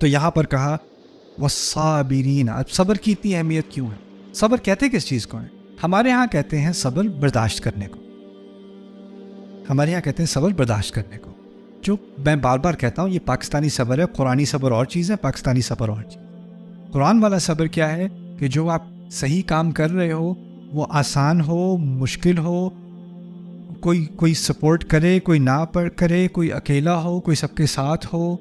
تو یہاں پر کہا والصابرین. اب صبر کی اتنی اہمیت کیوں ہے؟ صبر کہتے کس چیز کو ہے؟ ہمارے ہاں کہتے ہیں صبر برداشت کرنے کو. ہمارے یہاں کہتے ہیں صبر برداشت کرنے کو. جو میں بار بار کہتا ہوں یہ پاکستانی صبر ہے. قرآنی صبر اور چیز ہے، پاکستانی صبر اور چیز. قرآن والا صبر کیا ہے کہ جو آپ صحیح کام کر رہے ہو وہ آسان ہو، مشکل ہو، کوئی سپورٹ کرے، کوئی نہ کرے، کوئی اکیلا ہو، کوئی سب کے ساتھ ہو،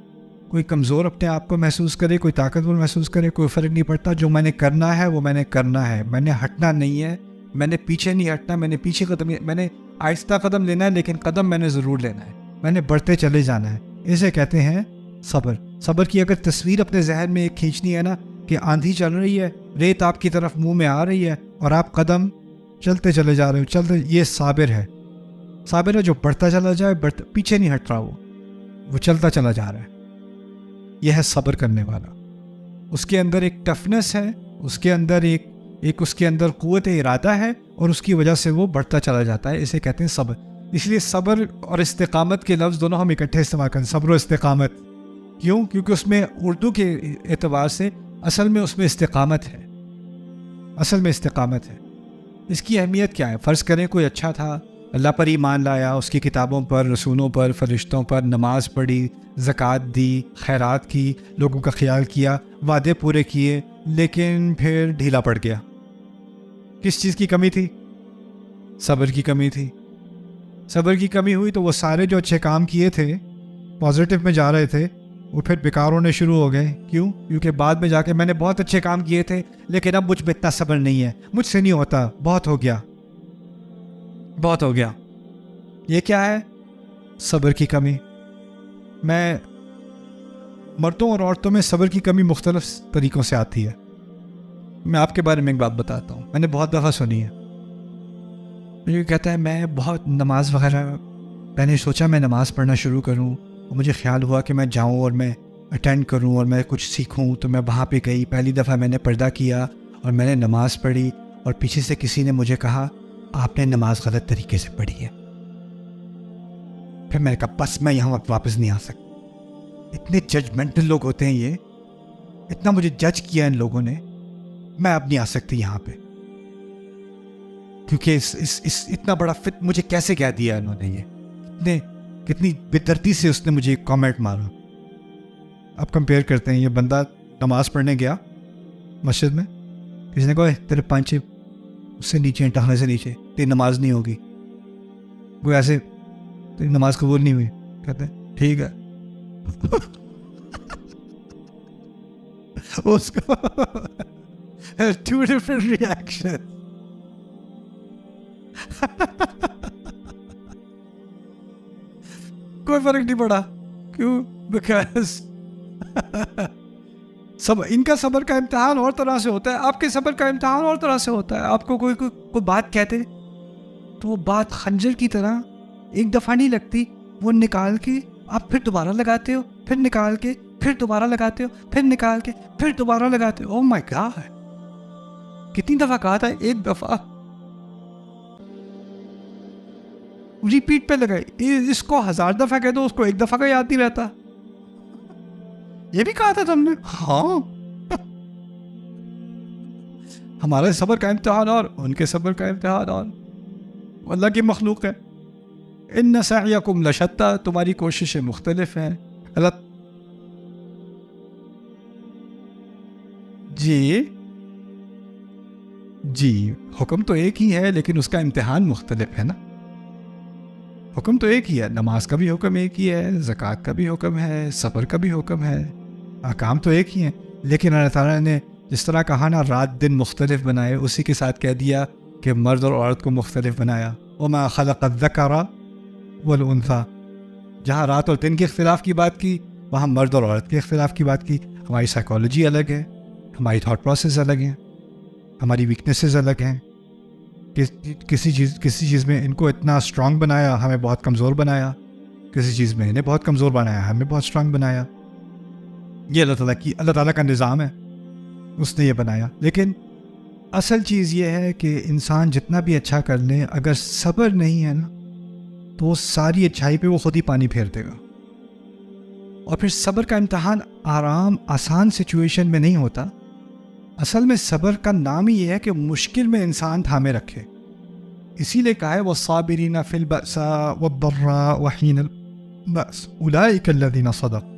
کوئی کمزور اپنے آپ کو محسوس کرے، کوئی طاقتور محسوس کرے، کوئی فرق نہیں پڑتا. جو میں نے کرنا ہے وہ میں نے کرنا ہے. میں نے ہٹنا نہیں ہے، میں نے پیچھے نہیں ہٹنا، میں نے پیچھے قدم نہیں، میں نے آہستہ قدم لینا ہے لیکن قدم میں نے ضرور لینا ہے. میں نے بڑھتے چلے جانا ہے. اسے کہتے ہیں صبر. صبر کی اگر تصویر اپنے ذہن میں ایک کھینچنی ہے نا کہ آندھی چل رہی ہے، ریت آپ کی طرف منہ میں آ رہی ہے اور آپ قدم چلتے چلے جا رہے ہو، یہ صابر ہے. صابر ہے جو بڑھتا چلا جائے، پیچھے نہیں ہٹ رہا، وہ چلتا چلا جا رہا ہے. یہ ہے صبر کرنے والا. اس کے اندر ایک ٹفنس ہے، اس کے اندر ایک اس کے اندر قوت ارادہ ہے اور اس کی وجہ سے وہ بڑھتا چلا جاتا ہے. اسے کہتے ہیں صبر. اس لیے صبر اور استقامت کے لفظ دونوں ہم اکٹھے استعمال کریں. صبر و استقامت. کیوں؟ کیونکہ اس میں اردو کے اعتبار سے اصل میں اس میں استقامت ہے. اصل میں استقامت ہے. اس کی اہمیت کیا ہے؟ فرض کریں کوئی اچھا تھا، اللہ پر ایمان لایا، اس کی کتابوں پر، رسولوں پر، فرشتوں پر، نماز پڑھی، زکوٰۃ دی، خیرات کی، لوگوں کا خیال کیا، وعدے پورے کیے، لیکن پھر ڈھیلا پڑ گیا. کس چیز کی کمی تھی؟ صبر کی کمی تھی. صبر کی کمی ہوئی تو وہ سارے جو اچھے کام کیے تھے، پازیٹیو میں جا رہے تھے، وہ پھر بیکار ہونے شروع ہو گئے. کیوں؟ کیونکہ بعد میں جا کے میں نے بہت اچھے کام کیے تھے لیکن اب مجھ میں اتنا صبر نہیں ہے، مجھ سے نہیں ہوتا، بہت ہو گیا، بہت ہو گیا. یہ کیا ہے؟ صبر کی کمی. میں مردوں اور عورتوں میں صبر کی کمی مختلف طریقوں سے آتی ہے. میں آپ کے بارے میں ایک بات بتاتا ہوں، میں نے بہت دفعہ سنی ہے. مجھے کہتا ہے میں بہت نماز وغیرہ، میں نے سوچا میں نماز پڑھنا شروع کروں اور مجھے خیال ہوا کہ میں جاؤں اور میں اٹینڈ کروں اور میں کچھ سیکھوں. تو میں وہاں پہ گئی، پہلی دفعہ میں نے پردہ کیا اور میں نے نماز پڑھی اور پیچھے سے کسی نے مجھے کہا آپ نے نماز غلط طریقے سے پڑھی ہے. پھر میں نے کہا بس میں یہاں واپس نہیں آ سکتا. اتنے ججمنٹل لوگ ہوتے ہیں، یہ اتنا مجھے جج کیا ان لوگوں نے، میں اب نہیں آ سکتی یہاں پہ. کیونکہ اس اتنا بڑا فت مجھے کیسے کہہ دیا انہوں نے، یہ کتنی بے دردی سے اس نے مجھے ایک کامنٹ مارا. اب کمپیئر کرتے ہیں، یہ بندہ نماز پڑھنے گیا مسجد میں، کسی نے کہا تیرے پانچے اس سے نیچے ہیں، ٹہنے سے نیچے، تیری نماز نہیں ہوگی. وہ ایسے تیری نماز قبول نہیں ہوئی. کہتے ہیں ٹھیک ہے. اس کو ٹو ڈفرنٹ ریئیکشن. کوئی فرق نہیں پڑا. کیوں؟ بیکاز ان کا صبر کا امتحان اور طرح سے ہوتا ہے، آپ کے صبر کا امتحان اور طرح سے ہوتا ہے. آپ کو کوئی بات کہتے تو وہ بات خنجر کی طرح ایک دفعہ نہیں لگتی، وہ نکال کے آپ پھر دوبارہ لگاتے ہو، پھر نکال کے پھر دوبارہ لگاتے ہو، پھر نکال کے پھر دوبارہ لگاتے ہو. او مائی گاڈ، کتنی دفعہ کہا تھا؟ ایک دفعہ. ریپیٹ پہ لگائی. اس کو 1000 دفعہ کہہ دو، اس کو ایک دفعہ کا یاد نہیں رہتا. یہ بھی کہا تھا تم نے؟ ہاں. ہمارے صبر کا امتحان اور ان کے صبر کا امتحان اور. اللہ کی مخلوق ہے. ان سعیکم لشتی، تمہاری کوششیں مختلف ہیں. اللہ جی حکم تو ایک ہی ہے لیکن اس کا امتحان مختلف ہے نا. حکم تو ایک ہی ہے، نماز کا بھی حکم ایک ہی ہے، زکوٰۃ کا بھی حکم ہے، صبر کا بھی حکم ہے، احکام تو ایک ہی ہیں. لیکن اللہ تعالیٰ نے جس طرح کہا نا رات دن مختلف بنائے، اسی کے ساتھ کہہ دیا کہ مرد اور عورت کو مختلف بنایا. وما خلق الذکر والانثی، جہاں رات اور دن کے اختلاف کی بات کی وہاں مرد اور عورت کے اختلاف کی بات کی. ہماری سائیکالوجی الگ ہے، ہماری تھاٹ پروسیس الگ ہیں، ہماری ویکنیسز الگ ہیں. کسی چیز میں ان کو اتنا اسٹرانگ بنایا، ہمیں بہت کمزور بنایا. کسی چیز میں انہیں بہت کمزور بنایا، ہمیں بہت اسٹرانگ بنایا. یہ اللہ تعالیٰ کا نظام ہے، اس نے یہ بنایا. لیکن اصل چیز یہ ہے کہ انسان جتنا بھی اچھا کر لے، اگر صبر نہیں ہے نا تو وہ ساری اچھائی پہ وہ خود ہی پانی پھیر دے گا. اور پھر صبر کا امتحان آرام آسان سچویشن میں نہیں ہوتا. اصل میں صبر کا نام ہی یہ ہے کہ مشکل میں انسان تھامے رکھے. اسی لیے کہا ہے وَالصَّابِرِينَ فِي الْبَأْسَاءِ وَالضَّرَّاءِ وَحِينَ الْبَأْسِ أُولَٰئِكَ الَّذِينَ صَدَقُوا.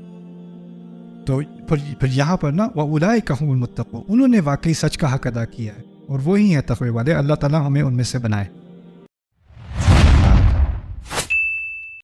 تو پھر یہاں پر نا وَأُولَٰئِكَ هُمُ الْمُتَّقُونَ، انہوں نے واقعی سچ کا حق ادا کیا ہے اور وہی ہیں تقوی والے. اللہ تعالیٰ ہمیں ان میں سے بنائے.